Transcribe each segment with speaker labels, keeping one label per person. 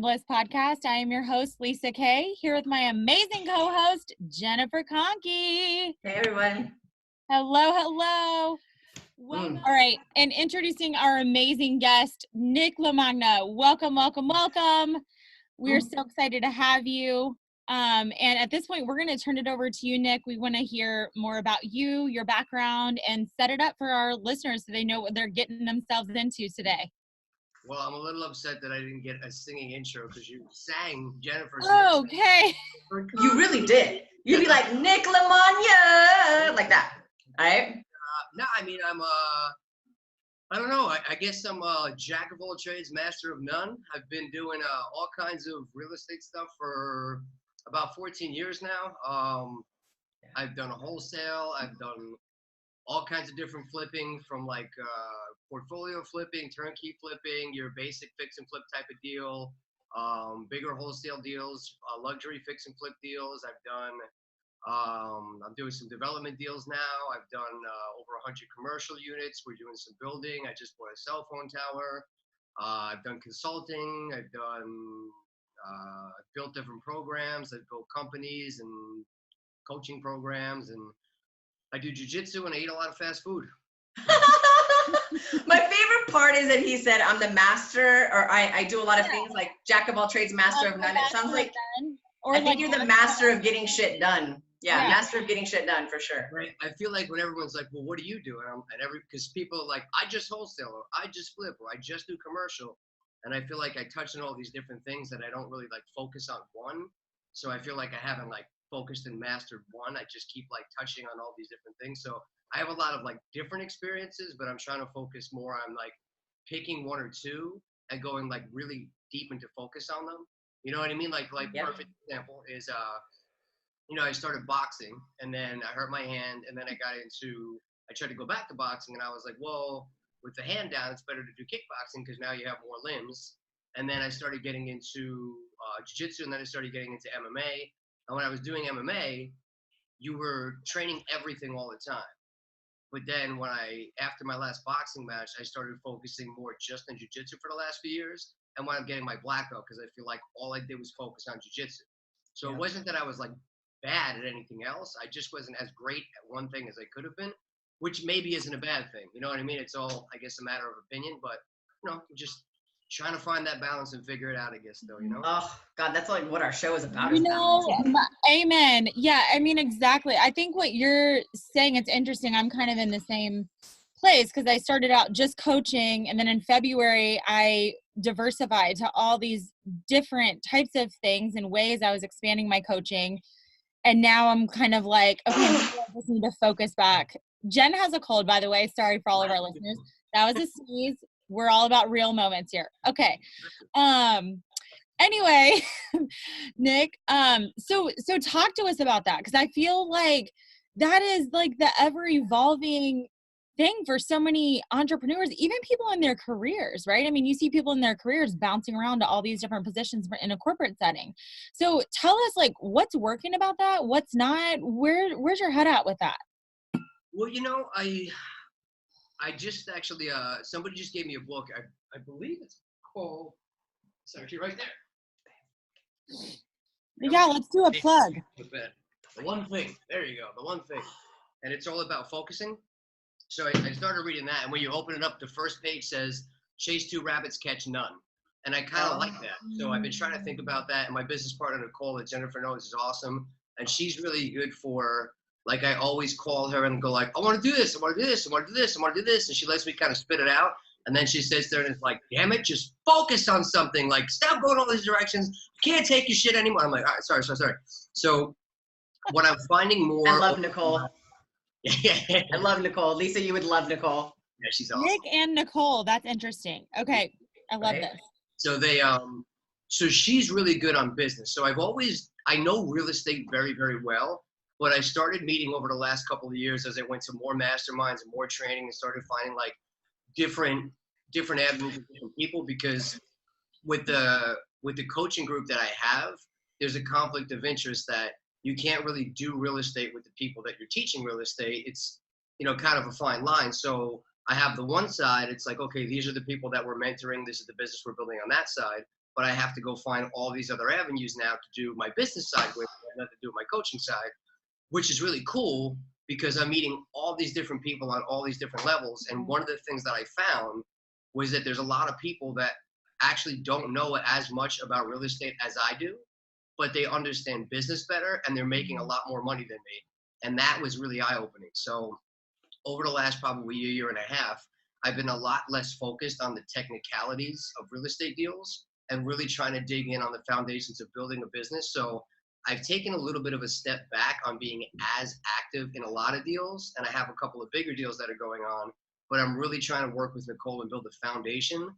Speaker 1: Bliss podcast. I am your host, Lisa Kay, here with my amazing co-host, Jennifer Conkey.
Speaker 2: Hey, everyone.
Speaker 1: Hello, hello. All right, and introducing our amazing guest, Nick Lamagna. Welcome, welcome, welcome. We're so excited to have you. And at this point, we're going to turn it over to you, Nick. We want to hear more about you, your background, and set it up for our listeners so they know what they're getting themselves into today.
Speaker 3: Well, I'm a little upset that I didn't get a singing intro because you sang Jennifer's
Speaker 1: name. Okay.
Speaker 2: You really did. You'd be like, Nick Lamagna, like that, all right?
Speaker 3: No, I mean, I don't know. I guess I'm a jack of all trades, master of none. I've been doing all kinds of real estate stuff for about 14 years now. I've done a wholesale. I've done all kinds of different flipping, from like portfolio flipping, turnkey flipping, your basic fix and flip type of deal, bigger wholesale deals, luxury fix and flip deals. I'm doing some development deals now. I've done over 100 commercial units. We're doing some building. I just bought a cell phone tower. I've done consulting. I've built different programs. I've built companies and coaching programs, and I do jiu-jitsu, and I eat a lot of fast food.
Speaker 2: My favorite part is that he said, I'm the master, or I do a lot of things like jack of all trades, master of none. It sounds like, I think you're the master of getting shit done. Yeah, master of getting shit done for sure.
Speaker 3: Right. I feel like when everyone's like, well, what do you do? Because people are like, I just wholesale, or I just flip, or I just do commercial. And I feel like I touch on all these different things that I don't really like focus on one. So I feel like I haven't like focused and mastered one. I just keep like touching on all these different things. So I have a lot of like different experiences, but I'm trying to focus more on like picking one or two and going like really deep into focus on them. You know what I mean? Like perfect example is I started boxing, and then I hurt my hand, and then I tried to go back to boxing, and I was like, well, with the hand down, it's better to do kickboxing because now you have more limbs. And then I started getting into jiu-jitsu, and then I started getting into MMA. And when I was doing MMA, you were training everything all the time. But then after my last boxing match, I started focusing more just on jiu-jitsu for the last few years, and wound up getting my black belt because I feel like all I did was focus on jiu-jitsu. So it wasn't that I was like bad at anything else. I just wasn't as great at one thing as I could have been, which maybe isn't a bad thing. You know what I mean? It's all, I guess, a matter of opinion, but just trying to find that balance and figure it out, I guess, though,
Speaker 2: Oh, God, that's like what our show is about.
Speaker 1: Amen. Yeah, I mean, exactly. I think what you're saying, it's interesting. I'm kind of in the same place because I started out just coaching, and then in February, I diversified to all these different types of things and ways I was expanding my coaching. And now I'm kind of like, okay, I just need to focus back. Jen has a cold, by the way. Sorry for all of our listeners. That was a sneeze. We're all about real moments here. Okay. Anyway, Nick, so talk to us about that, because I feel like that is like the ever evolving thing for so many entrepreneurs, even people in their careers, right? I mean, you see people in their careers bouncing around to all these different positions in a corporate setting. So tell us, like, what's working about that? What's not? Where's your head at with that?
Speaker 3: Well, I just actually, somebody just gave me a book. I believe it's called, it's actually right there.
Speaker 1: Yeah, let's do a plug.
Speaker 3: The One Thing. There you go. The One Thing. And it's all about focusing. So I started reading that, and when you open it up, the first page says, chase 2 rabbits, catch none. And I kind of like that. So I've been trying to think about that. And my business partner, Nicole, that Jennifer knows, is awesome. And she's really good for, like, I always call her and go like, I want to do this, I want to do this, I want to do this, I want to do this. And she lets me kind of spit it out. And then she sits there and it's like, damn it, just focus on something. Like, stop going all these directions. I can't take your shit anymore. I'm like, all right, sorry. So what I'm finding more.
Speaker 2: I love Nicole. I love Nicole. Lisa, you would love Nicole.
Speaker 3: Yeah, she's awesome.
Speaker 1: Nick and Nicole, that's interesting. Okay, I love this.
Speaker 3: So so she's really good on business. So I know real estate very, very well, but I started meeting over the last couple of years as I went to more masterminds and more training and started finding like different avenues of different people, because with the coaching group that I have, there's a conflict of interest that you can't really do real estate with the people that you're teaching real estate. It's, kind of a fine line. So I have the one side, it's like, okay, these are the people that we're mentoring. This is the business we're building on that side. but I have to go find all these other avenues now to do my business side with, and then to do my coaching side, which is really cool because I'm meeting all these different people on all these different levels. And one of the things that I found was that there's a lot of people that actually don't know as much about real estate as I do, but they understand business better and they're making a lot more money than me. And that was really eye-opening. So over the last probably year and a half, I've been a lot less focused on the technicalities of real estate deals and really trying to dig in on the foundations of building a business. So I've taken a little bit of a step back on being as active in a lot of deals, and I have a couple of bigger deals that are going on, but I'm really trying to work with Nicole and build a foundation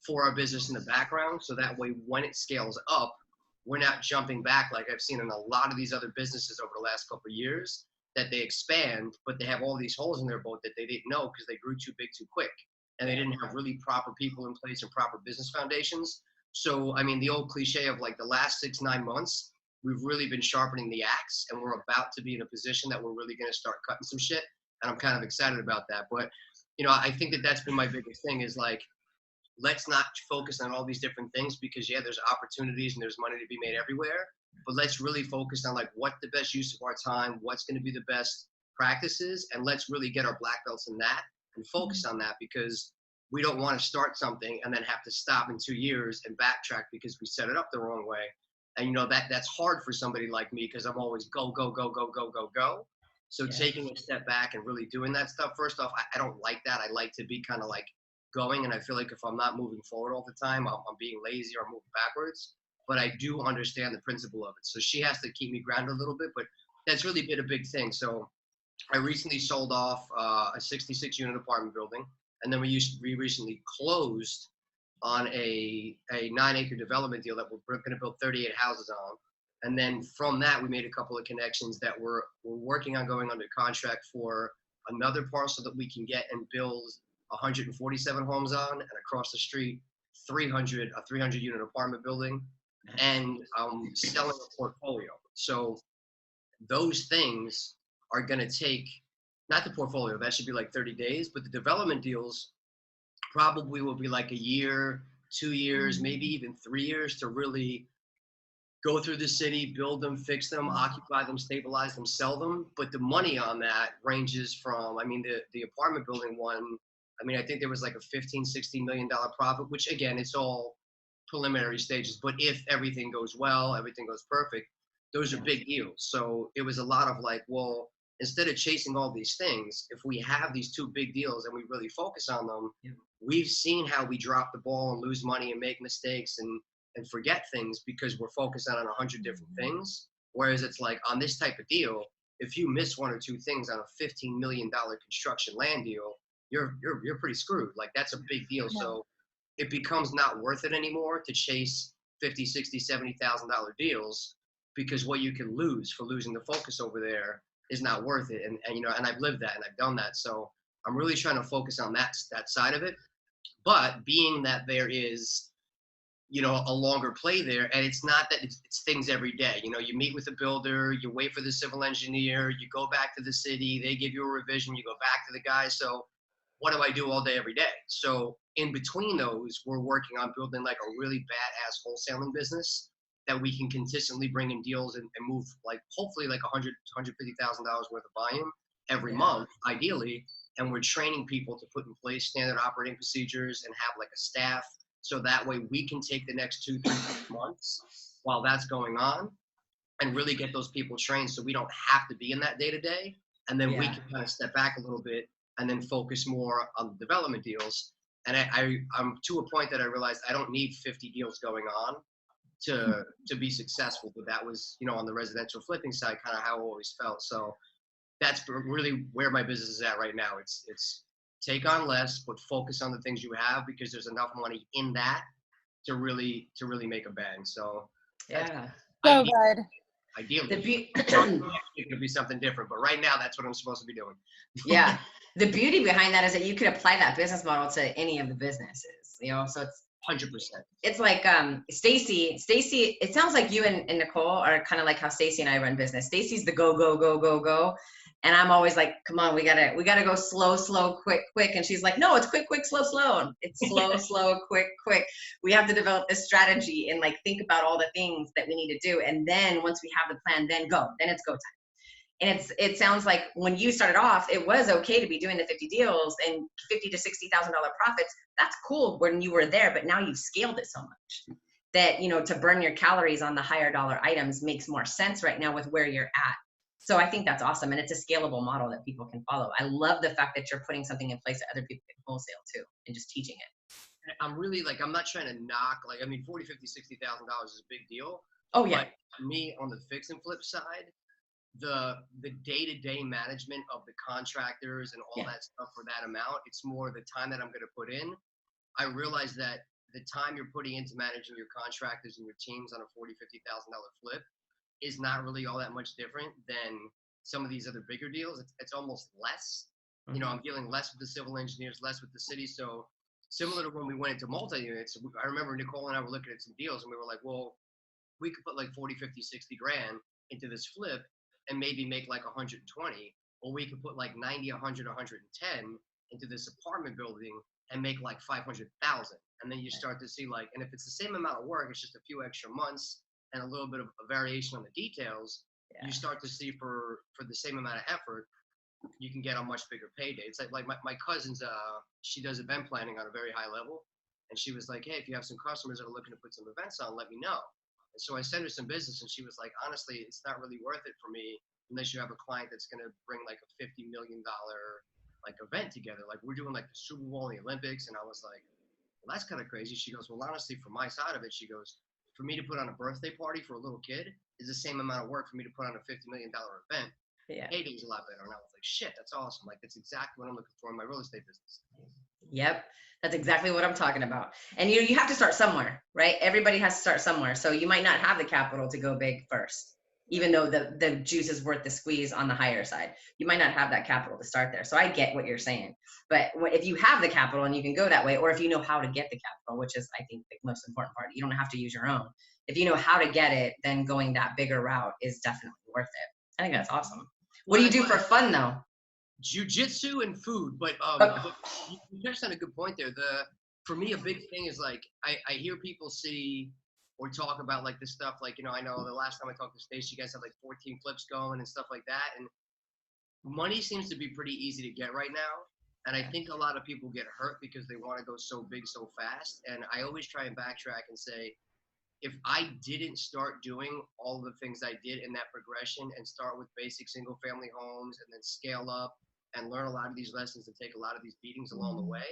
Speaker 3: for our business in the background, so that way when it scales up, we're not jumping back like I've seen in a lot of these other businesses over the last couple of years, that they expand, but they have all these holes in their boat that they didn't know because they grew too big too quick, and they didn't have really proper people in place and proper business foundations. So, I mean, the old cliche of like the last 6-9 months, we've really been sharpening the axe, and we're about to be in a position that we're really going to start cutting some shit. And I'm kind of excited about that. But, you know, I think that that's been my biggest thing is like, let's not focus on all these different things because, yeah, there's opportunities and there's money to be made everywhere. But let's really focus on like what the best use of our time, what's going to be the best practices, and let's really get our black belts in that and focus on that, because we don't want to start something and then have to stop in 2 years and backtrack because we set it up the wrong way. And, you know, that's hard for somebody like me because I'm always go, go, go, go, go, go, go. So taking a step back and really doing that stuff, first off, I don't like that. I like to be kind of like going. And I feel like if I'm not moving forward all the time, I'm being lazy or moving backwards. But I do understand the principle of it. So she has to keep me grounded a little bit, but that's really been a big thing. So I recently sold off a 66-unit apartment building. And then we recently closed on a 9-acre development deal that we're going to build 38 houses on. And then from that, we made a couple of connections that we're working on going under contract for another parcel that we can get and build 147 homes on, and across the street, a 300-unit apartment building, and selling a portfolio. So those things are going to take, not the portfolio, that should be like 30 days, but the development deals probably will be like a year, 2 years, maybe even 3 years to really go through the city, build them, fix them, occupy them, stabilize them, sell them. But the money on that ranges from, I mean, the apartment building one, I mean, I think there was like a $15-16 million profit, which again, it's all preliminary stages. But if everything goes well, everything goes perfect, those are big deals. So it was a lot of like, well, instead of chasing all these things, if we have these 2 big deals and we really focus on them, we've seen how we drop the ball and lose money and make mistakes and forget things because we're focused on 100 different things. Whereas it's like on this type of deal, if you miss 1 or 2 things on a $15 million construction land deal, you're pretty screwed. Like that's a big deal. Yeah. So it becomes not worth it anymore to chase $50, $60, $70,000 deals, because what you can lose for losing the focus over there is not worth it. And you know, and I've lived that and I've done that. So I'm really trying to focus on that side of it. But being that there is, you know, a longer play there, and it's not that it's things every day. You know, you meet with a builder, you wait for the civil engineer, you go back to the city, they give you a revision, you go back to the guy. So what do I do all day, every day? So in between those, we're working on building like a really badass wholesaling business that we can consistently bring in deals and move like hopefully like $100,000 to $150,000 worth of volume every month, ideally. And we're training people to put in place standard operating procedures and have like a staff. So that way we can take the next 2-3 months while that's going on and really get those people trained so we don't have to be in that day to day. And then we can kind of step back a little bit and then focus more on the development deals. And I'm to a point that I realized I don't need 50 deals going on to be successful. But that was, you know, on the residential flipping side, kind of how I always felt. So that's really where my business is at right now. It's take on less, but focus on the things you have, because there's enough money in that to really make a bang. So
Speaker 1: so good.
Speaker 3: Ideally, it could be something different, but right now that's what I'm supposed to be doing.
Speaker 2: Yeah, the beauty behind that is that you could apply that business model to any of the businesses. You know, so it's
Speaker 3: 100%.
Speaker 2: It's like Stacy. It sounds like you and Nicole are kind of like how Stacy and I run business. Stacy's the go, go, go, go, go. And I'm always like, come on, we gotta go slow, quick. And she's like, no, it's quick, slow. It's slow, quick. We have to develop this strategy and like think about all the things that we need to do. And then once we have the plan, then it's go time. And it sounds like when you started off, it was okay to be doing the 50 deals and $50,000 to $60,000 profits. That's cool when you were there, but now you've scaled it so much that, you know, to burn your calories on the higher dollar items makes more sense right now with where you're at. So I think that's awesome. And it's a scalable model that people can follow. I love the fact that you're putting something in place that other people can wholesale too and just teaching it.
Speaker 3: I'm really like, I'm not trying to knock, like, I mean, $40,000, $50,000, $60,000 is a big deal.
Speaker 2: Oh yeah.
Speaker 3: But me on the fix and flip side, the day-to-day management of the contractors and all that stuff for that amount, it's more the time that I'm going to put in. I realize that the time you're putting into managing your contractors and your teams on a $40,000, $50,000 flip is not really all that much different than some of these other bigger deals. It's almost less. Mm-hmm. You know, I'm dealing less with the civil engineers, less with the city. So similar to when we went into multi-units, I remember Nicole and I were looking at some deals and we were like, well, we could put like 40, 50, 60 grand into this flip and maybe make like 120, or we could put like 90, 100, 110 into this apartment building and make like 500,000. And then you start to see like, and if it's the same amount of work, it's just a few extra months and a little bit of a variation on the details, you start to see for the same amount of effort, you can get a much bigger payday. It's like my cousin's, she does event planning on a very high level. And she was like, hey, if you have some customers that are looking to put some events on, let me know. And so I sent her some business and she was like, honestly, it's not really worth it for me unless you have a client that's going to bring like a $50 million like event together. Like we're doing like the Super Bowl and the Olympics. And I was like, well, that's kind of crazy. She goes, well, honestly, from my side of it, she goes, for me to put on a birthday party for a little kid is the same amount of work for me to put on a $50 million event. Payday's a lot better. And I was like, shit, that's awesome. Like, that's exactly what I'm looking for in my real estate business.
Speaker 2: Yep. That's exactly what I'm talking about. And you have to start somewhere, right? Everybody has to start somewhere. So you might not have the capital to go big first, even though the juice is worth the squeeze on the higher side. You might not have that capital to start there. So I get what you're saying. But if you have the capital and you can go that way, or if you know how to get the capital, which is, I think, the most important part, you don't have to use your own. If you know how to get it, then going that bigger route is definitely worth it. I think that's awesome. What do you do for fun though?
Speaker 3: Jiu-jitsu and food, but you touched on a good point there. For me, a big thing is like I hear people see or talk about like this stuff. Like, you know, I know the last time I talked to Stacey, you guys have like 14 flips going and stuff like that. And money seems to be pretty easy to get right now. And I think a lot of people get hurt because they want to go so big so fast. And I always try and backtrack and say, if I didn't start doing all the things I did in that progression and start with basic single family homes and then scale up and learn a lot of these lessons and take a lot of these beatings along the way,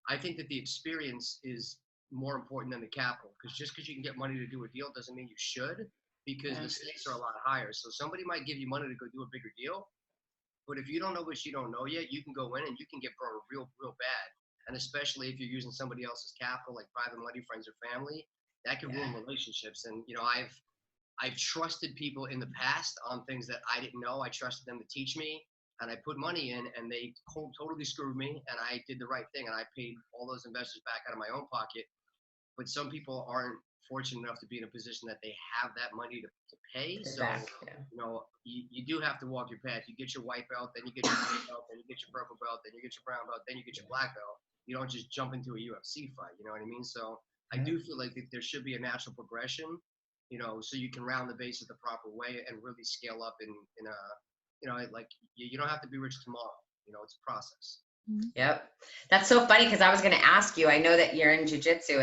Speaker 3: I think that the experience is more important than the capital. Because just because you can get money to do a deal doesn't mean you should, because the stakes are a lot higher. So somebody might give you money to go do a bigger deal, but if you don't know what you don't know yet, you can go in and you can get burned real bad. And especially if you're using somebody else's capital, like private money, friends or family, that can ruin relationships. And, you know, I've trusted people in the past on things that I didn't know. I trusted them to teach me, and I put money in, and they totally screwed me, and I did the right thing, and I paid all those investors back out of my own pocket. But some people aren't fortunate enough to be in a position that they have that money to pay. So, you know, you do have to walk your path. You get your white belt, then you get your blue belt, then you get your purple belt, then you get your brown belt, then you get your black belt. You don't just jump into a UFC fight, you know what I mean? So I do feel like there should be a natural progression, you know, so you can round the bases the proper way and really scale up in a, you know, like you don't have to be rich tomorrow. You know, it's a process.
Speaker 2: Yep. That's so funny because I was going to ask you, I know that you're in jiu-jitsu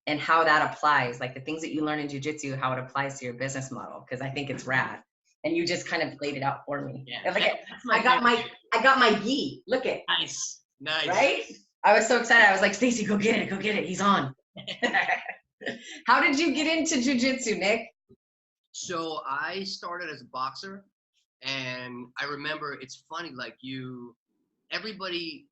Speaker 2: and how that applies, like the things that you learn in jiu-jitsu, how it applies to your business model. Cause I think it's rad. And you just kind of laid it out for me.
Speaker 3: Yeah.
Speaker 2: Like, I got my gi. Look it.
Speaker 3: Nice.
Speaker 2: Right? I was so excited. I was like, Stacey, go get it. He's on. How did you get into jiu-jitsu, Nick?
Speaker 3: So I started as a boxer, and I remember it's funny, like everybody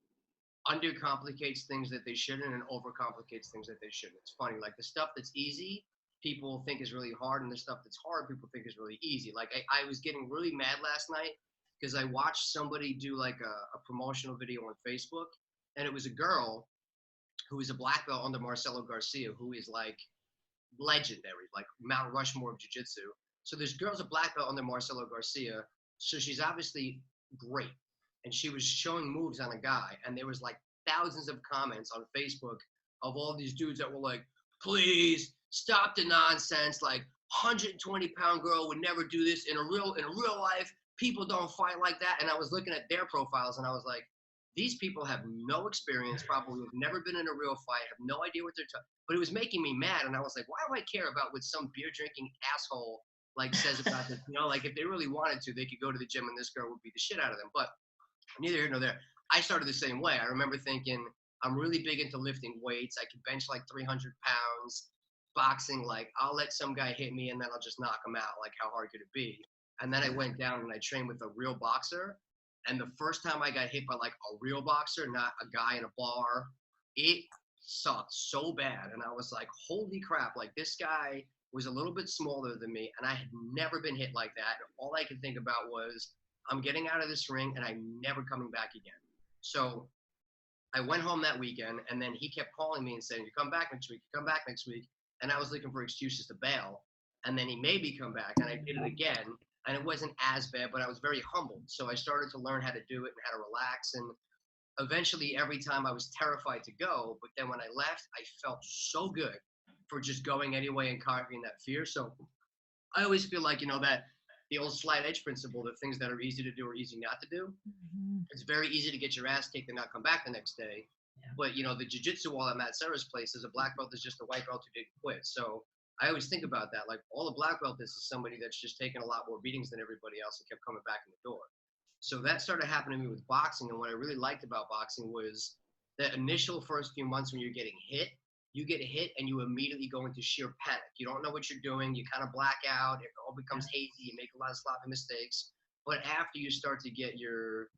Speaker 3: undercomplicates things that they shouldn't and overcomplicates things that they shouldn't. It's funny, like the stuff that's easy, people think is really hard, and the stuff that's hard, people think is really easy. Like I was getting really mad last night because I watched somebody do like a promotional video on Facebook, and it was a girl who is a black belt under Marcelo Garcia, who is like legendary, like Mount Rushmore of jiu-jitsu. So this girl's a black belt under Marcelo Garcia So she's obviously great. And she was showing moves on a guy, and there was like thousands of comments on Facebook of all these dudes that were like, please stop the nonsense. Like 120-pound girl would never do this in real life. People don't fight like that. And I was looking at their profiles and I was like, these people have no experience, probably have never been in a real fight, have no idea what they're talking. But it was making me mad. And I was like, why do I care about what some beer drinking asshole like says about this? You know, like if they really wanted to, they could go to the gym and this girl would beat the shit out of them. But neither here nor there. I started the same way. I remember thinking, I'm really big into lifting weights. I can bench like 300 pounds. Boxing, like I'll let some guy hit me and then I'll just knock him out. Like how hard could it be? And then I went down and I trained with a real boxer. And the first time I got hit by like a real boxer, not a guy in a bar, it sucked so bad. And I was like, holy crap, like this guy was a little bit smaller than me and I had never been hit like that. All I could think about was, I'm getting out of this ring and I'm never coming back again. So I went home that weekend and then he kept calling me and saying, you come back next week, you come back next week. And I was looking for excuses to bail. And then he made me come back and I did it again. And it wasn't as bad, but I was very humbled. So I started to learn how to do it and how to relax. And eventually every time I was terrified to go, but then when I left, I felt so good for just going anyway and conquering that fear. So I always feel like, you know, that the old slight edge principle, the things that are easy to do or easy not to do. It's very easy to get your ass kicked and not come back the next day. Yeah. But, you know, the jiu-jitsu wall at Matt Serra's place is a black belt is just a white belt who didn't quit. So I always think about that. Like all a black belt is somebody that's just taken a lot more beatings than everybody else and kept coming back in the door. So that started happening to me with boxing. And what I really liked about boxing was the initial first few months when you're getting hit, you get hit and you immediately go into sheer panic. You don't know what you're doing. You kind of black out. It all becomes hazy. You make a lot of sloppy mistakes. But after you start to get your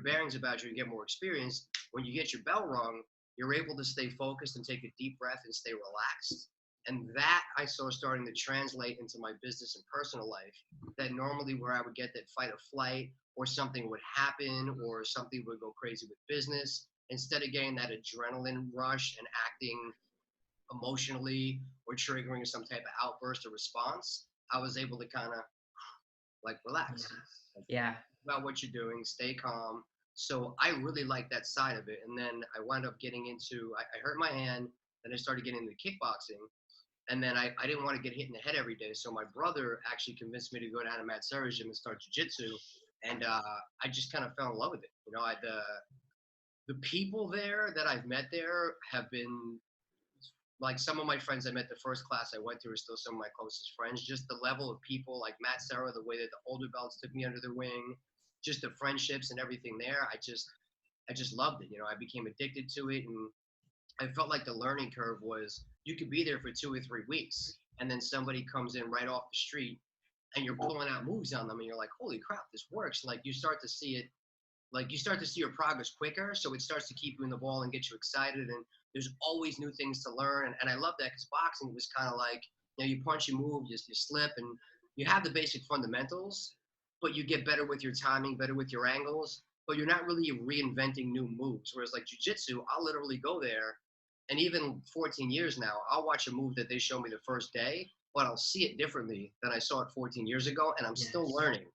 Speaker 3: bearings about you and get more experience, when you get your bell rung, you're able to stay focused and take a deep breath and stay relaxed. And that I saw starting to translate into my business and personal life, that normally where I would get that fight or flight or something would happen or something would go crazy with business, instead of getting that adrenaline rush and acting emotionally or triggering some type of outburst or response, I was able to kind of like relax.
Speaker 2: Yeah.
Speaker 3: About what you're doing, stay calm. So I really like that side of it. And then I wound up getting into, I hurt my hand, then I started getting into kickboxing. And then I didn't want to get hit in the head every day. So my brother actually convinced me to go down to Matt Serra's gym and start jiu-jitsu. And I just kind of fell in love with it. You know, the people there that I've met there have been, like some of my friends I met the first class I went to are still some of my closest friends. Just the level of people like Matt Serra, the way that the older belts took me under their wing, just the friendships and everything there. I just loved it. You know, I became addicted to it. And I felt like the learning curve was you could be there for 2 or 3 weeks and then somebody comes in right off the street and you're pulling out moves on them and you're like, holy crap, this works. Like you start to see it, like you start to see your progress quicker. So it starts to keep you in the ball and get you excited. And there's always new things to learn. And I love that because boxing was kind of like, you know, you punch, you move, you slip, and you have the basic fundamentals, but you get better with your timing, better with your angles, but you're not really reinventing new moves. Whereas like jiu-jitsu, I'll literally go there, and even 14 years now, I'll watch a move that they show me the first day, but I'll see it differently than I saw it 14 years ago, and I'm still learning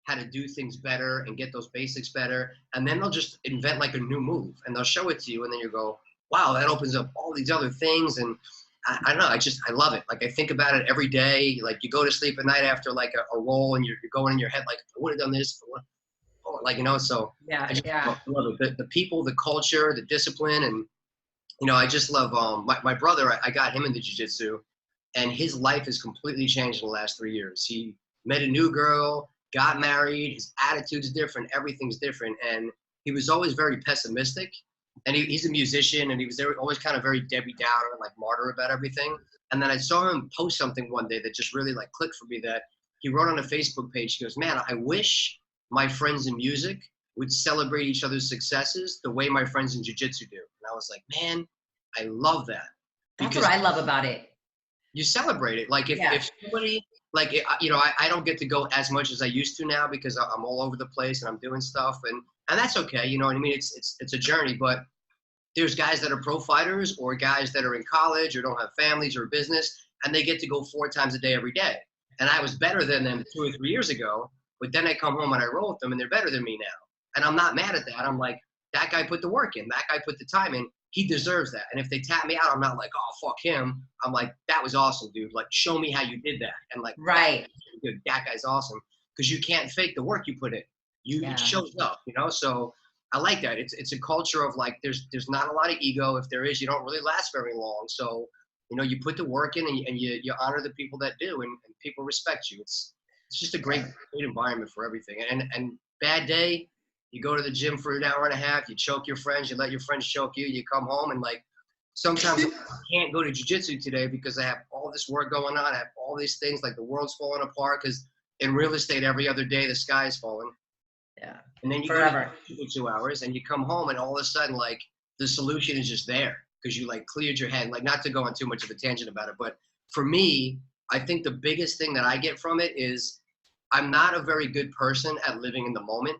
Speaker 3: how to do things better and get those basics better. And then they'll just invent like a new move, and they'll show it to you, and then you go, wow, that opens up all these other things. And I don't know, I love it. Like I think about it every day. Like you go to sleep at night after like a roll and you're going in your head, like, I would have done this. Like, you know, so I just love it. The people, the culture, the discipline. And, you know, I just love my brother. I got him into jiu-jitsu and his life has completely changed in the last 3 years. He met a new girl, got married, his attitude's different, everything's different. And he was always very pessimistic. And he's a musician, and he was always kind of very Debbie Downer, like martyr about everything. And then I saw him post something one day that just really like clicked for me, that he wrote on a Facebook page. He goes, man, I wish my friends in music would celebrate each other's successes the way my friends in jiu-jitsu do. And I was like, man, I love that.
Speaker 2: That's what I love about it.
Speaker 3: You celebrate it. Like if somebody, like, you know, I don't get to go as much as I used to now because I'm all over the place and I'm doing stuff, and that's okay. You know what I mean? It's a journey, but there's guys that are pro fighters or guys that are in college or don't have families or business, and they get to go 4 times a day every day. And I was better than them 2 or 3 years ago, But then I come home and I roll with them and they're better than me now. And I'm not mad at that. I'm like, that guy put the work in. That guy put the time in. He deserves that. And if they tap me out, I'm not like, oh, fuck him. I'm like, that was awesome, dude. Like, show me how you did that. And like,
Speaker 2: Right.
Speaker 3: that guy's awesome. Because you can't fake the work you put in. It shows up, you know? So I like that. It's a culture of like, there's not a lot of ego. If there is, you don't really last very long. So, you know, you put the work in and you honor the people that do, and people respect you. It's just a great environment for everything. And bad day, you go to the gym for an hour and a half, you choke your friends, you let your friends choke you, you come home, and like sometimes I can't go to jiu-jitsu today because I have all this work going on, I have all these things, like the world's falling apart, because in real estate every other day the sky is falling.
Speaker 2: Yeah.
Speaker 3: And then you
Speaker 2: Forever.
Speaker 3: go to 2 hours and you come home and all of a sudden like the solution is just there because you like cleared your head. Like, not to go on too much of a tangent about it, but for me, I think the biggest thing that I get from it is I'm not a very good person at living in the moment.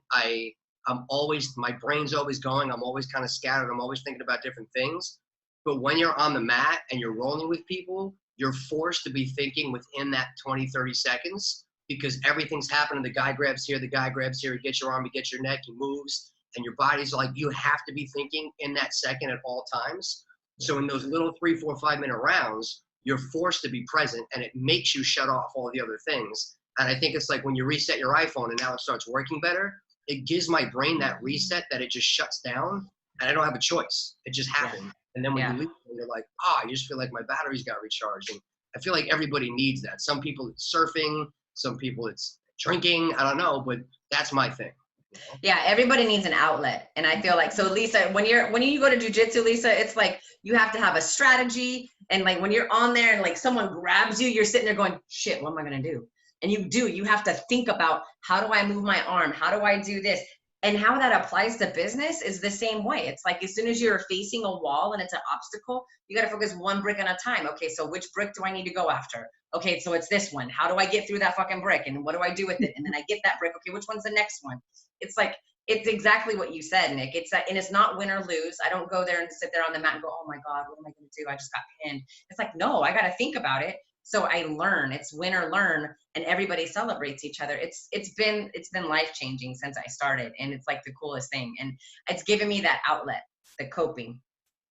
Speaker 3: I'm always, my brain's always going. I'm always kind of scattered. I'm always thinking about different things. But when you're on the mat and you're rolling with people, you're forced to be thinking within that 20, 30 seconds because everything's happening. The guy grabs here, the guy grabs here, he gets your arm, he gets your neck, he moves, and your body's like, you have to be thinking in that second at all times. So in those little 3, 4, 5 minute rounds, you're forced to be present and it makes you shut off all the other things. And I think it's like when you reset your iPhone and now it starts working better, it gives my brain that reset that it just shuts down and I don't have a choice. It just happens. Yeah. And then when you leave, you're like, I just feel like my batteries got recharged. And I feel like everybody needs that. Some people it's surfing, some people it's drinking, I don't know, but that's my thing. You know?
Speaker 2: Yeah, everybody needs an outlet. And I feel like, so Lisa, when you go to jiu-jitsu, Lisa, it's like you have to have a strategy. And like when you're on there and like someone grabs you, you're sitting there going, shit, what am I going to do? And you have to think about, how do I move my arm? How do I do this? And how that applies to business is the same way. It's like, as soon as you're facing a wall and it's an obstacle, you got to focus one brick at a time. Okay, so which brick do I need to go after? Okay, so it's this one. How do I get through that fucking brick? And what do I do with it? And then I get that brick. Okay, which one's the next one? It's like, it's exactly what you said, Nick. It's that, and it's not win or lose. I don't go there and sit there on the mat and go, oh my God, what am I going to do? I just got pinned. It's like, no, I got to think about it. So I learn. It's win or learn, and everybody celebrates each other. It's been life-changing since I started, and it's like the coolest thing. And it's given me that outlet, the coping.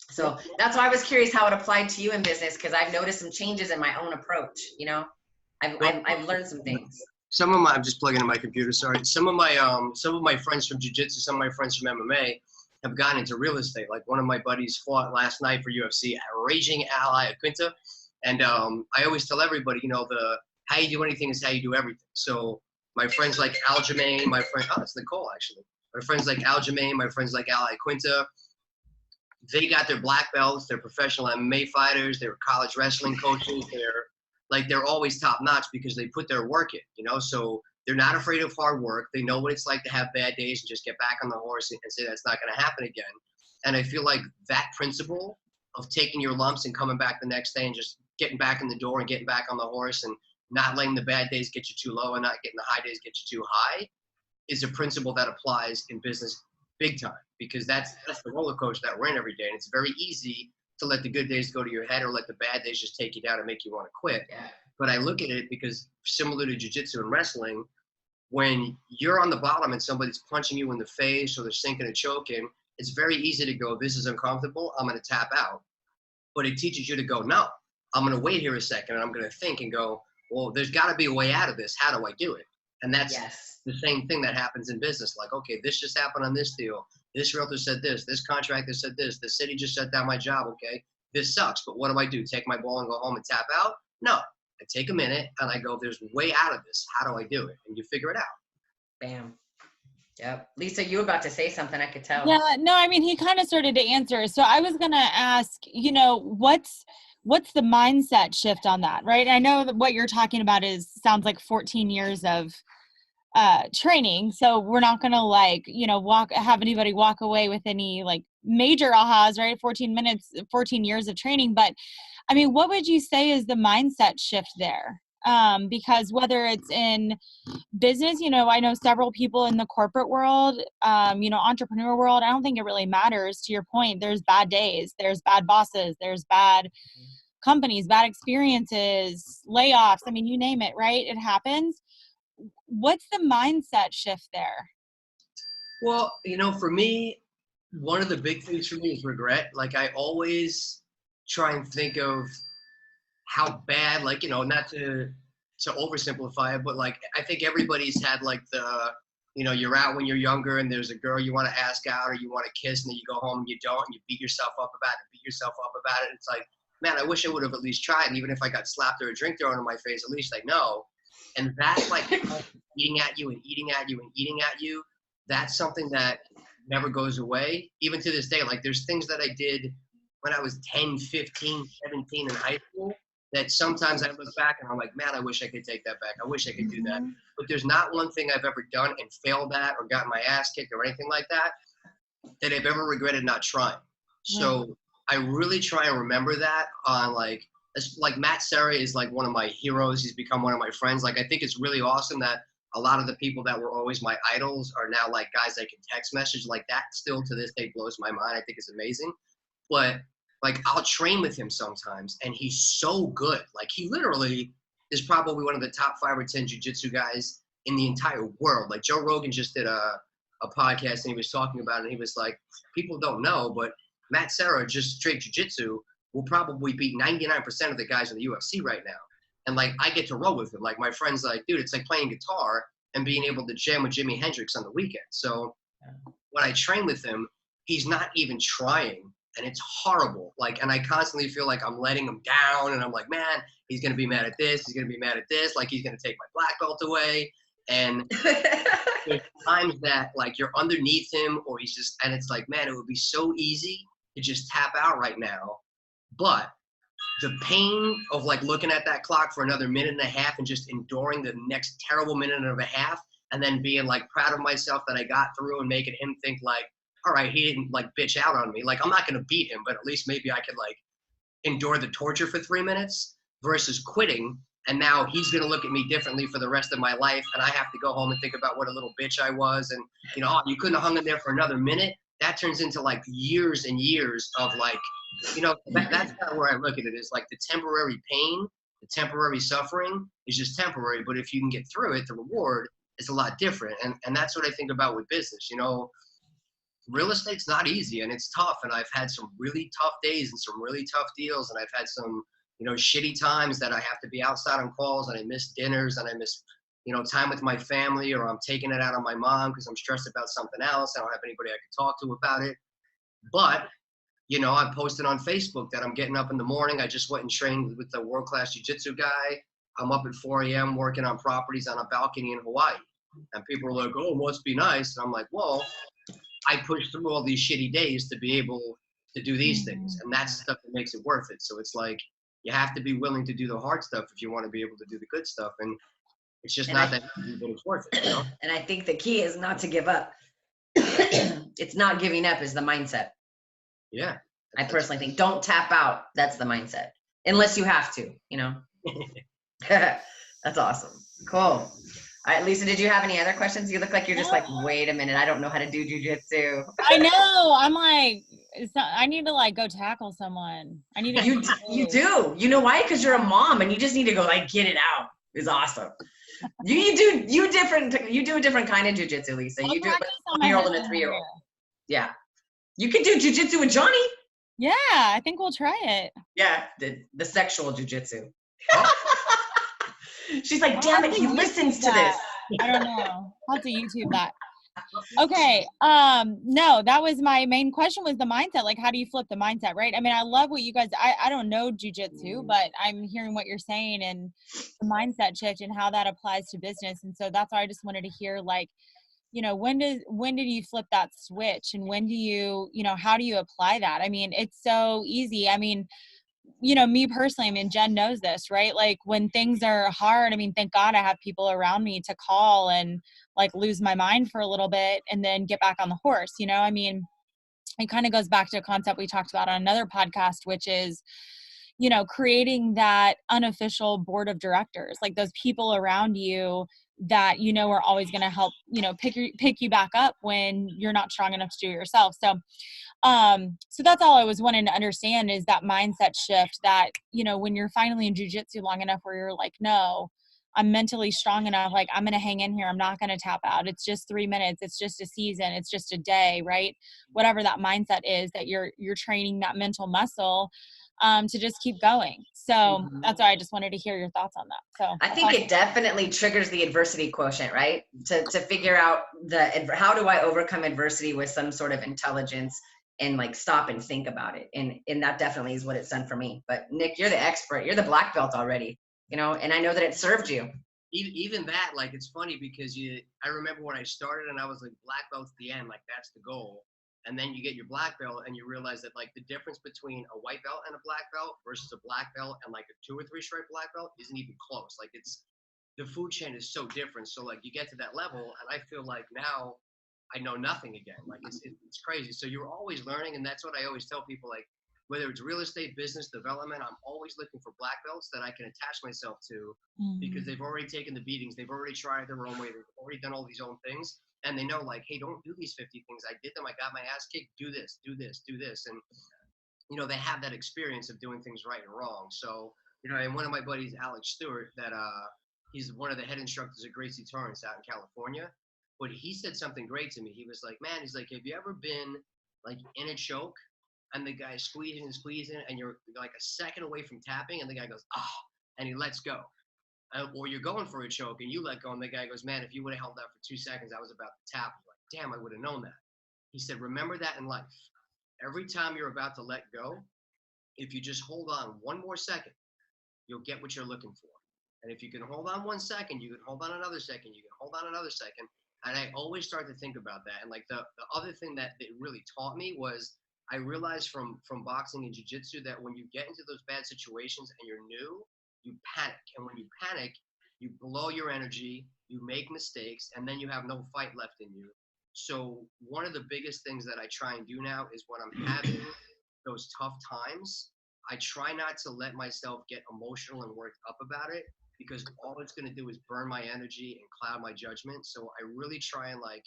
Speaker 2: So that's why I was curious how it applied to you in business, because I've noticed some changes in my own approach. You know, I've learned some things.
Speaker 3: Some of my, I'm just plugging in my computer. Sorry. Some of my friends from jiu-jitsu, some of my friends from MMA have gotten into real estate. Like one of my buddies fought last night for UFC, a raging ally at Quinta. And I always tell everybody, you know, how you do anything is how you do everything. So my friends like Aljamain, it's Nicole actually. My friends like Aljamain, my friends like Ally Quinta, they got their black belts, they're professional MMA fighters, they're college wrestling coaches, they're always top notch because they put their work in, you know, so they're not afraid of hard work. They know what it's like to have bad days and just get back on the horse and say that's not going to happen again. And I feel like that principle of taking your lumps and coming back the next day and just getting back in the door and getting back on the horse and not letting the bad days get you too low and not getting the high days get you too high is a principle that applies in business big time, because that's the roller coaster that we're in every day. And it's very easy to let the good days go to your head or let the bad days just take you down and make you want to quit.
Speaker 2: Yeah.
Speaker 3: But I look at it because similar to jiu-jitsu and wrestling, when you're on the bottom and somebody's punching you in the face or they're sinking and choking, it's very easy to go, this is uncomfortable, I'm going to tap out. But it teaches you to go, no, I'm going to wait here a second and I'm going to think and go, well, there's got to be a way out of this. How do I do it? And that's the same thing that happens in business. Like, okay, this just happened on this deal. This realtor said this contractor said this, the city just shut down my job. Okay, this sucks, but what do I do? Take my ball and go home and tap out? No, I take a minute and I go, there's a way out of this. How do I do it? And you figure it out.
Speaker 2: Bam. Yep. Lisa, you were about to say something, I could tell.
Speaker 1: Yeah, no, I mean, he kind of started to answer. So I was going to ask, you know, what's the mindset shift on that, right? I know that what you're talking about sounds like 14 years of training. So we're not going to like, you know, have anybody walk away with any like major ahas, right? 14 years of training. But I mean, what would you say is the mindset shift there? Because whether it's in business, you know, I know several people in the corporate world, you know, entrepreneur world, I don't think it really matters. To your point, there's bad days, there's bad bosses, there's bad companies, bad experiences, layoffs. I mean, you name it, right? It happens. what's the mindset shift there?
Speaker 3: Well, for me, one of the big things for me is regret. Like I always try and think of how bad, like, not to oversimplify it, but like I think everybody's had like you're out when you're younger and there's a girl you want to ask out or you want to kiss, and then you go home and you don't, and you beat yourself up about it. It's like, man, I wish I would have at least tried. And even if I got slapped or a drink thrown in my face, at least I know. And that's like eating at you and eating at you and eating at you. That's something that never goes away. Even to this day, like there's things that I did when I was 10, 15, 17 in high school that sometimes I look back and I'm like, man, I wish I could take that back. I wish I could do that. But there's not one thing I've ever done and failed at or gotten my ass kicked or anything like that I've ever regretted not trying. So I really try and remember that on like Matt Serra is like one of my heroes. He's become one of my friends. Like, I think it's really awesome that a lot of the people that were always my idols are now like guys I can text message. Like that still to this day blows my mind. I think it's amazing. But like I'll train with him sometimes and he's so good. Like he literally is probably one of the top 5 or 10 jiu-jitsu guys in the entire world. Like Joe Rogan just did a podcast and he was talking about it and he was like, people don't know, but Matt Serra, just straight jiu-jitsu, will probably beat 99% of the guys in the UFC right now. And like, I get to roll with him. Like my friend's like, dude, it's like playing guitar and being able to jam with Jimi Hendrix on the weekend. So when I train with him, he's not even trying and it's horrible. Like, and I constantly feel like I'm letting him down and I'm like, man, he's going to be mad at this. He's going to be mad at this. Like he's going to take my black belt away. And there's times that like you're underneath him or he's just, and it's like, man, it would be so easy to just tap out right now. But the pain of like looking at that clock for another minute and a half and just enduring the next terrible minute and a half and then being like proud of myself that I got through and making him think like, all right, he didn't like bitch out on me. Like I'm not going to beat him, but at least maybe I could like endure the torture for 3 minutes versus quitting. And now he's going to look at me differently for the rest of my life. And I have to go home and think about what a little bitch I was. And, oh, you couldn't have hung in there for another minute. That turns into like years and years of like, that's kind of where I look at it is like the temporary pain, the temporary suffering is just temporary. But if you can get through it, the reward is a lot different. And that's what I think about with business. Real estate's not easy and it's tough. And I've had some really tough days and some really tough deals. And I've had some, shitty times that I have to be outside on calls and I miss dinners and I miss, time with my family, or I'm taking it out on my mom because I'm stressed about something else. I don't have anybody I can talk to about it. But, I posted on Facebook that I'm getting up in the morning. I just went and trained with the world-class jiu-jitsu guy. I'm up at 4 a.m. working on properties on a balcony in Hawaii. And people are like, oh, must be nice. And I'm like, well, I pushed through all these shitty days to be able to do these things. And that's the stuff that makes it worth it. So it's like, you have to be willing to do the hard stuff if you want to be able to do the good stuff. And it's just not that easy, but it's worth it.
Speaker 2: And I think the key is not to give up. It's not giving up is the mindset.
Speaker 3: Yeah.
Speaker 2: I personally think don't tap out. That's the mindset. Unless you have to, That's awesome. Cool. All right, Lisa, did you have any other questions? You look like you're just like, wait a minute, I don't know how to do jujitsu.
Speaker 1: I know. I'm like, I need to like go tackle someone. I need to.
Speaker 2: You do. You know why? Because you're a mom and you just need to go like get it out. It's awesome. You do a different kind of jujitsu, Lisa. You do it with a 1-year-old and a 3-year-old. Yeah. You could do jujitsu with Johnny.
Speaker 1: Yeah, I think we'll try it.
Speaker 2: Yeah, the sexual jujitsu. She's like, damn it, he listens to this.
Speaker 1: I don't know. I'll have to YouTube that. Okay. No, that was my main question was the mindset. Like, how do you flip the mindset, right? I mean, I love what you guys, I don't know jujitsu, but I'm hearing what you're saying and the mindset shift and how that applies to business. And so that's why I just wanted to hear like, when did you flip that switch and when do you, how do you apply that? I mean, it's so easy. I mean, me personally, I mean, Jen knows this, right? Like when things are hard, I mean, thank God I have people around me to call and like lose my mind for a little bit and then get back on the horse. I mean, it kind of goes back to a concept we talked about on another podcast, which is, creating that unofficial board of directors, like those people around you that, are always going to help, pick you back up when you're not strong enough to do it yourself. So that's all I was wanting to understand is that mindset shift that, when you're finally in jiu-jitsu long enough where you're like, no, I'm mentally strong enough. Like, I'm going to hang in here. I'm not going to tap out. It's just 3 minutes. It's just a season. It's just a day, right? Whatever that mindset is, that you're training that mental muscle to just keep going. So that's why I just wanted to hear your thoughts on that. So
Speaker 2: I think it definitely triggers the adversity quotient, right? To figure out how do I overcome adversity with some sort of intelligence and like stop and think about it. And that definitely is what it's done for me. But Nick, you're the expert. You're the black belt already, you know, and I know that it served you.
Speaker 3: Even that, like, it's funny because I remember when I started and I was like, black belt's the end, like that's the goal. And then you get your black belt and you realize that like the difference between a white belt and a black belt versus a black belt and like a 2 or 3 stripe black belt isn't even close. Like, it's, the food chain is so different. So like you get to that level and I feel like now I know nothing again. Like it's crazy. So you're always learning. And that's what I always tell people, like, whether it's real estate, business development, I'm always looking for black belts that I can attach myself to because they've already taken the beatings. They've already tried their own way. They've already done all these own things. And they know, like, hey, don't do these 50 things. I did them. I got my ass kicked. Do this, do this, do this. And, you know, they have that experience of doing things right and wrong. So, you know, and one of my buddies, Alex Stewart, that he's one of the head instructors at Gracie Torrance out in California. But he said something great to me. He was like, man, he's like, have you ever been like in a choke and the guy's squeezing and squeezing and you're like a second away from tapping and the guy goes, ah, and he lets go. Or you're going for a choke and you let go and the guy goes, man, if you would have held that for 2 seconds, I was about to tap. I'm like, damn, I would have known that. He said, remember that in life. Every time you're about to let go, if you just hold on 1 more second, you'll get what you're looking for. And if you can hold on 1 second, you can hold on another second, you can hold on another second. And I always start to think about that. And like the other thing that it really taught me was I realized from boxing and jiu-jitsu that when you get into those bad situations and you're new, you panic. And when you panic, you blow your energy, you make mistakes, and then you have no fight left in you. So one of the biggest things that I try and do now is when I'm having those tough times, I try not to let myself get emotional and worked up about it because all it's going to do is burn my energy and cloud my judgment. So I really try and like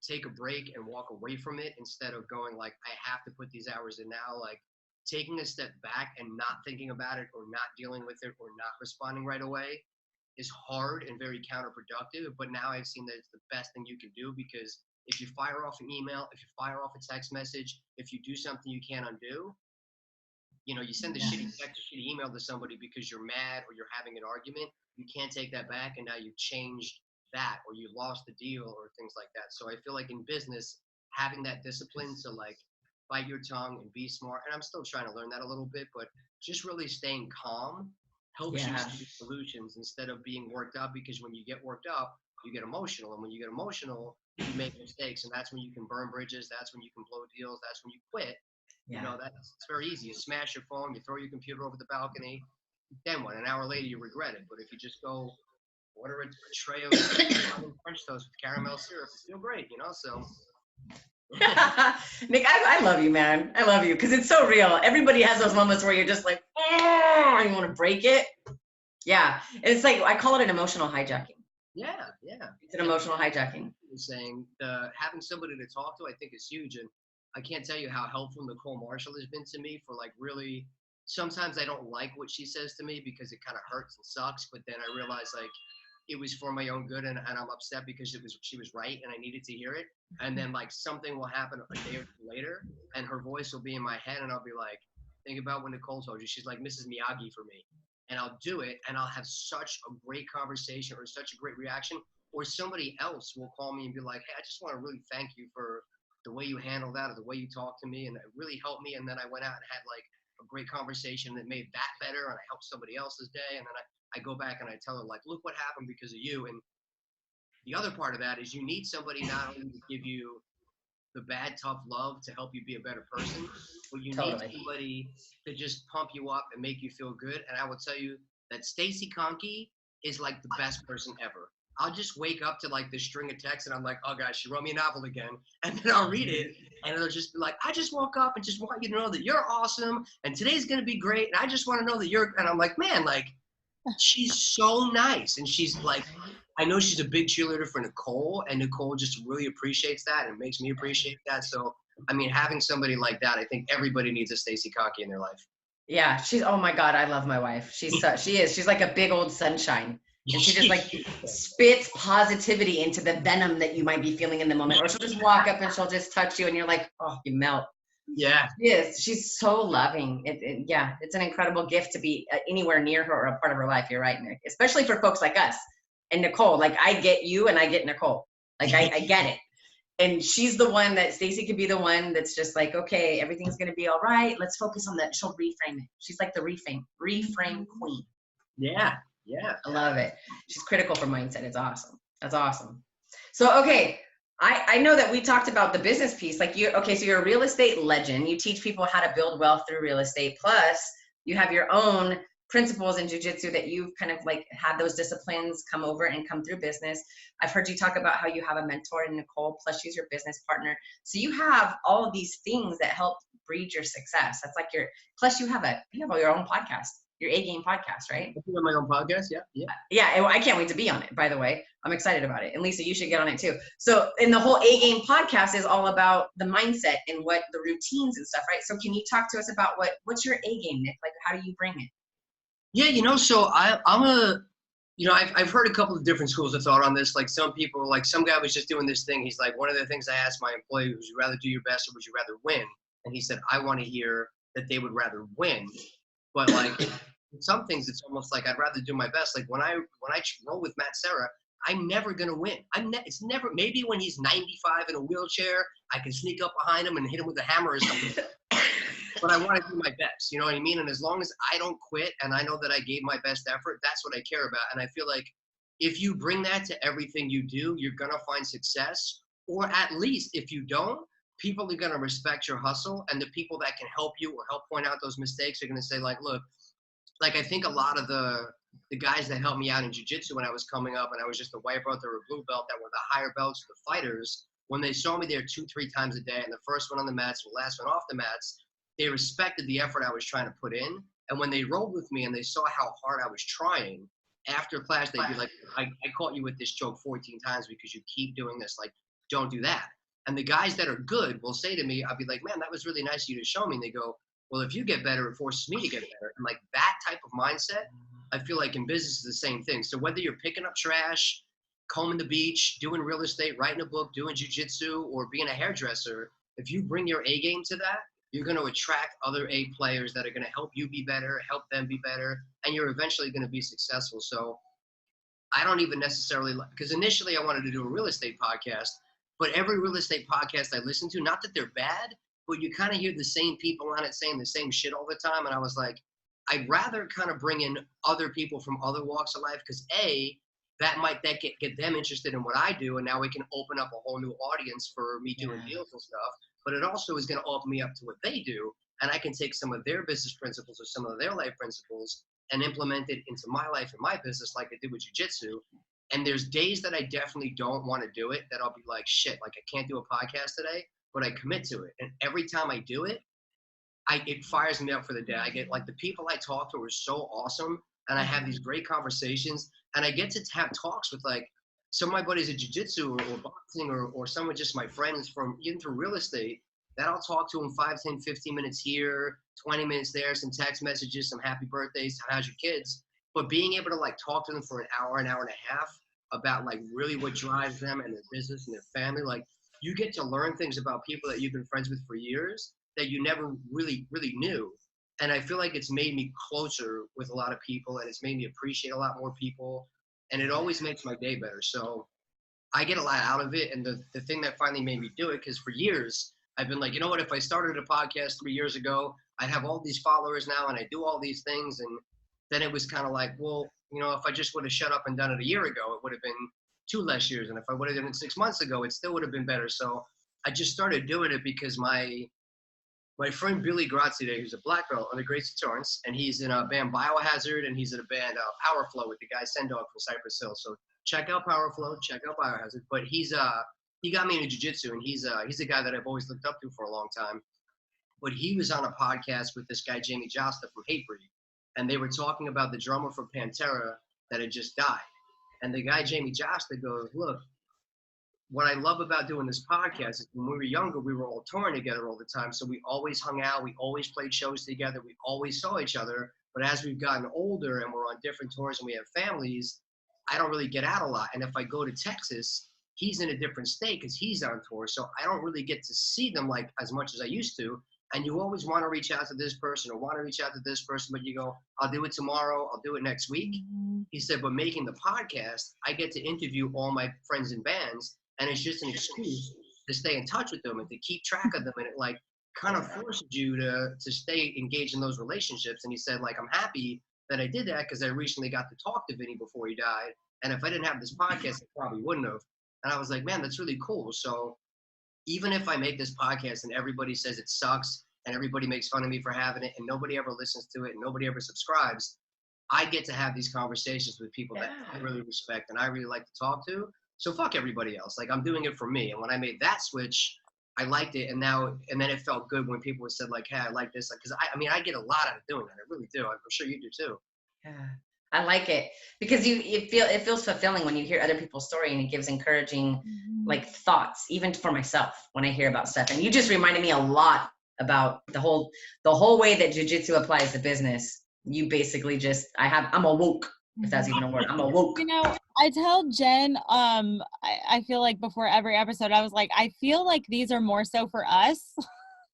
Speaker 3: take a break and walk away from it instead of going like, I have to put these hours in now. Like taking a step back and not thinking about it or not dealing with it or not responding right away is hard and very counterproductive. But now I've seen that it's the best thing you can do because if you fire off an email, if you fire off a text message, if you do something you can't undo, you know, you send a shitty text or shitty email to somebody because you're mad or you're having an argument, you can't take that back and now you've changed that or you lost the deal or things like that. So I feel like in business, having that discipline to like bite your tongue and be smart, and I'm still trying to learn that a little bit, but just really staying calm helps you see solutions instead of being worked up because when you get worked up, you get emotional. And when you get emotional, you make mistakes and that's when you can burn bridges. That's when you can blow deals. That's when you quit. You know, it's very easy. You smash your phone, you throw your computer over the balcony, then what? An hour later, you regret it. But if you just go order a tray of French toast with caramel syrup, it's still great, you know? So.
Speaker 2: Nick, I love you, man. I love you because it's so real. Everybody has those moments where you're just like, oh, you want to break it. Yeah. It's like, I call it an emotional hijacking.
Speaker 3: Yeah.
Speaker 2: It's an emotional hijacking.
Speaker 3: Saying having somebody to talk to, I think is huge. And I can't tell you how helpful Nicole Marshall has been to me for like really, sometimes I don't like what she says to me because it kind of hurts and sucks. But then I realize like it was for my own good and I'm upset because she was right and I needed to hear it. And then like something will happen a day or two later and her voice will be in my head and I'll be like, think about when Nicole told you. She's like Mrs. Miyagi for me. And I'll do it and I'll have such a great conversation or such a great reaction. Or somebody else will call me and be like, hey, I just want to really thank you for the way you handled that or the way you talked to me. And it really helped me. And then I went out and had like a great conversation that made that better. And I helped somebody else's day. And then I go back and I tell her like, look what happened because of you. And the other part of that is you need somebody not only to give you the bad, tough love to help you be a better person, but you need somebody to just pump you up and make you feel good. And I will tell you that Stacey Conkey is like the best person ever. I'll just wake up to like this string of texts and I'm like, oh gosh, she wrote me a novel again. And then I'll read it and it'll just be like, I just woke up and just want you to know that you're awesome. And today's going to be great. And I just want to know that you're, and I'm like, man, like she's so nice. And she's like, I know she's a big cheerleader for Nicole and Nicole just really appreciates that and makes me appreciate that. So, I mean, having somebody like that, I think everybody needs a Stacey Conkey in their life.
Speaker 2: Yeah. Oh my God. I love my wife. She's like a big old sunshine. And she just like spits positivity into the venom that you might be feeling in the moment. Or she'll just walk up and she'll just touch you and you're like, oh, you melt.
Speaker 3: Yeah.
Speaker 2: Yes, she's so loving. Yeah, it's an incredible gift to be anywhere near her or a part of her life. You're right, Nick. Especially for folks like us and Nicole. Like I get you and I get Nicole. Like I get it. And she's the one that Stacy could be the one that's just like, okay, everything's gonna be all right. Let's focus on that. She'll reframe it. She's like the reframe queen.
Speaker 3: Yeah. Yeah.
Speaker 2: I love it. She's critical for mindset. It's awesome. That's awesome. So okay. I know that we talked about the business piece. Like so you're a real estate legend. You teach people how to build wealth through real estate. Plus, you have your own principles in jiu-jitsu that you've kind of like had those disciplines come over and come through business. I've heard you talk about how you have a mentor in Nicole, plus she's your business partner. So you have all of these things that help breed your success. That's like plus you have your own podcast. Your A-Game podcast, right?
Speaker 3: I have my own podcast, yeah.
Speaker 2: Yeah, I can't wait to be on it, by the way. I'm excited about it. And Lisa, you should get on it too. So, and the whole A-Game podcast is all about the mindset and what the routines and stuff, right? So can you talk to us about what's your A-Game, Nick? Like, how do you bring it?
Speaker 3: Yeah, so I've heard a couple of different schools of thought on this. Like some people, like some guy was just doing this thing. He's like, one of the things I asked my employee, would you rather do your best or would you rather win? And he said, I want to hear that they would rather win. But like some things, it's almost like I'd rather do my best. Like when I roll with Matt Serra, I'm never gonna win. It's never. Maybe when he's 95 in a wheelchair, I can sneak up behind him and hit him with a hammer or something. But I want to do my best. You know what I mean? And as long as I don't quit and I know that I gave my best effort, that's what I care about. And I feel like if you bring that to everything you do, you're gonna find success. Or at least if you don't, people are gonna respect your hustle, and the people that can help you or help point out those mistakes are gonna say like, look. Like I think a lot of the guys that helped me out in jiu-jitsu when I was coming up and I was just a white belt or a blue belt that were the higher belts, the fighters, when they saw me there 2-3 times a day and the first one on the mats and the last one off the mats, they respected the effort I was trying to put in. And when they rolled with me and they saw how hard I was trying, after class, they'd be like, I caught you with this choke 14 times because you keep doing this. Like, don't do that. And the guys that are good will say to me, I'll be like, man, that was really nice of you to show me. And they go, well, if you get better, it forces me to get better. And like that type of mindset, I feel like in business is the same thing. So whether you're picking up trash, combing the beach, doing real estate, writing a book, doing jiu-jitsu, or being a hairdresser, if you bring your A game to that, you're going to attract other A players that are going to help you be better, help them be better, and you're eventually going to be successful. So I don't even necessarily, because initially I wanted to do a real estate podcast, but every real estate podcast I listen to, not that they're bad, but you kind of hear the same people on it saying the same shit all the time. And I was like, I'd rather kind of bring in other people from other walks of life because that might get them interested in what I do. And now we can open up a whole new audience for me doing deals and stuff. But it also is going to open me up to what they do. And I can take some of their business principles or some of their life principles and implement it into my life and my business like I did with jiu-jitsu. And there's days that I definitely don't want to do it, that I'll be like, shit, like I can't do a podcast today. But I commit to it. And every time I do it, it fires me up for the day. I get like the people I talk to are so awesome. And I have these great conversations. And I get to have talks with like some of my buddies at jiu-jitsu or boxing or some of just my friends from even through real estate that I'll talk to them 5, 10, 15 minutes here, 20 minutes there, some text messages, some happy birthdays, how's your kids? But being able to like talk to them for an hour and a half about like really what drives them and their business and their family, like you get to learn things about people that you've been friends with for years that you never really knew. And I feel like it's made me closer with a lot of people and it's made me appreciate a lot more people. And it always makes my day better. So I get a lot out of it. And the thing that finally made me do it, because for years, I've been like, you know what, if I started a podcast 3 years ago, I'd have all these followers now and I do all these things. And then it was kind of like, well, you know, if I just would have shut up and done it a year ago, it would have been 2 less years. And if I would have done it 6 months ago, it still would have been better. So I just started doing it because my friend Billy Grazzi, who's a black belt under Gracie Torrance, and he's in a band Biohazard, and he's in a band Power Flow with the guy Sendog from Cypress Hill. So check out Power Flow, check out Biohazard. But he got me into jiu-jitsu, and he's a guy that I've always looked up to for a long time. But he was on a podcast with this guy Jamie Josta from Hatebreed, and they were talking about the drummer for Pantera that had just died. And the guy Jamie Josta goes, look, what I love about doing this podcast is when we were younger, we were all touring together all the time. So we always hung out. We always played shows together. We always saw each other. But as we've gotten older and we're on different tours and we have families, I don't really get out a lot. And if I go to Texas, he's in a different state because he's on tour. So I don't really get to see them like as much as I used to. And you always want to reach out to this person or want to reach out to this person, but you go, I'll do it tomorrow. I'll do it next week.
Speaker 1: Mm-hmm.
Speaker 3: He said, but making the podcast, I get to interview all my friends and bands, and it's just an excuse to stay in touch with them and to keep track of them. And it like kind of forces you to stay engaged in those relationships. And he said, like, I'm happy that I did that because I recently got to talk to Vinny before he died. And if I didn't have this podcast, I probably wouldn't have. And I was like, man, that's really cool. So even if I make this podcast and everybody says it sucks and everybody makes fun of me for having it and nobody ever listens to it and nobody ever subscribes, I get to have these conversations with people that I really respect and I really like to talk to. So fuck everybody else. Like, I'm doing it for me. And when I made that switch, I liked it. And then it felt good when people said like, hey, I like this. Because I mean, I get a lot out of doing it. I really do. I'm sure you do too.
Speaker 2: Yeah, I like it because it feels fulfilling when you hear other people's story, and it gives encouraging like thoughts, even for myself when I hear about stuff. And you just reminded me a lot about the whole way that jiu-jitsu applies to business. You basically just, I'm awoke, if that's even a word. I'm awoke.
Speaker 1: You know, I tell Jen, I feel like before every episode, I was like, I feel like these are more so for us.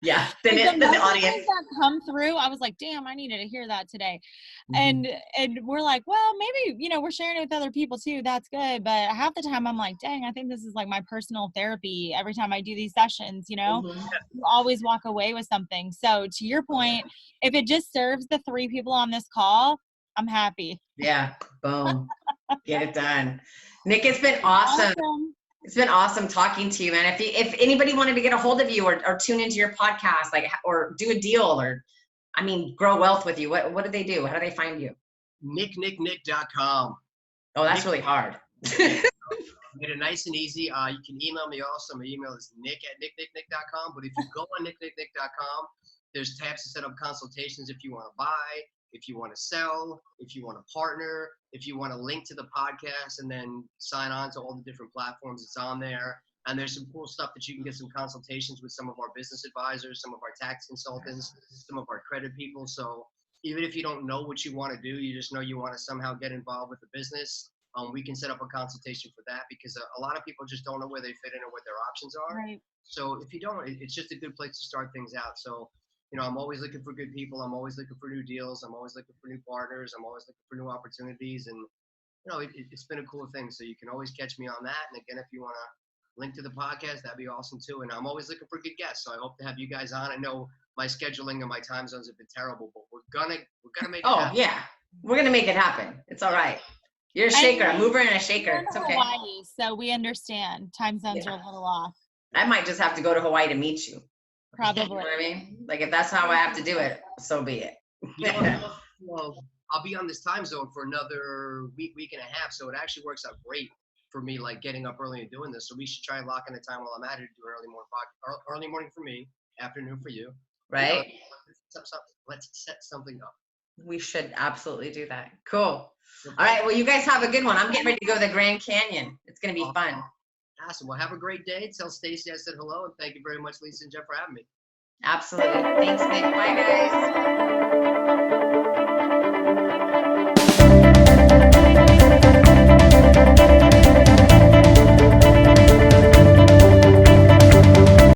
Speaker 2: Yeah, than the audience
Speaker 1: that come through. I was like, damn, I needed to hear that today. And we're like, well, maybe, you know, we're sharing it with other people too. That's good. But half the time I'm like, dang, I think this is like my personal therapy every time I do these sessions, you know. You always walk away with something. So to your point, if it just serves the 3 people on this call, I'm happy.
Speaker 2: Yeah, boom. Get it done. Nick, it's been awesome. It's been awesome talking to you, man. If anybody wanted to get a hold of you or tune into your podcast, like, or do a deal, or, I mean, grow wealth with you, what do they do? How do they find you?
Speaker 3: nicknicknick.com.
Speaker 2: Oh, that's really hard.
Speaker 3: Made it nice and easy. You can email me also. My email is nick@nicknicknick.com. But if you go on nicknicknick.com, there's tabs to set up consultations if you want to buy, if you want to sell, if you want to partner, if you want to link to the podcast and then sign on to all the different platforms, it's on there. And there's some cool stuff that you can get some consultations with some of our business advisors, some of our tax consultants, some of our credit people. So even if you don't know what you want to do, you just know you want to somehow get involved with the business, we can set up a consultation for that, because a lot of people just don't know where they fit in or what their options are.
Speaker 1: Right.
Speaker 3: So if you don't, it's just a good place to start things out. So, you know, I'm always looking for good people. I'm always looking for new deals. I'm always looking for new partners. I'm always looking for new opportunities. And, you know, it's been a cool thing. So you can always catch me on that. And again, if you want to link to the podcast, that'd be awesome too. And I'm always looking for good guests. So I hope to have you guys on. I know my scheduling and my time zones have been terrible, but we're gonna make it happen.
Speaker 2: Oh yeah, we're gonna make it happen. It's all right. You're a shaker, a mover and a shaker. It's okay.
Speaker 1: Hawaii, so we understand. Time zones are a little off.
Speaker 2: I might just have to go to Hawaii to meet you.
Speaker 1: Probably.
Speaker 2: You know what I mean? Like, if that's how I have to do it, so be it.
Speaker 3: Well, I'll be on this time zone for another week and a half, so it actually works out great for me, like getting up early and doing this. So we should try and lock in a time while I'm at it to do early morning for me, afternoon for you.
Speaker 2: Right?
Speaker 3: Let's set something up.
Speaker 2: We should absolutely do that. Cool. All right. Well, you guys have a good one. I'm getting ready to go to the Grand Canyon. It's going to be fun.
Speaker 3: Awesome. Well, have a great day. Tell Stacy I said hello, and thank you very much, Lisa and Jeff, for having me.
Speaker 2: Absolutely. Thanks, Nick. Bye, guys.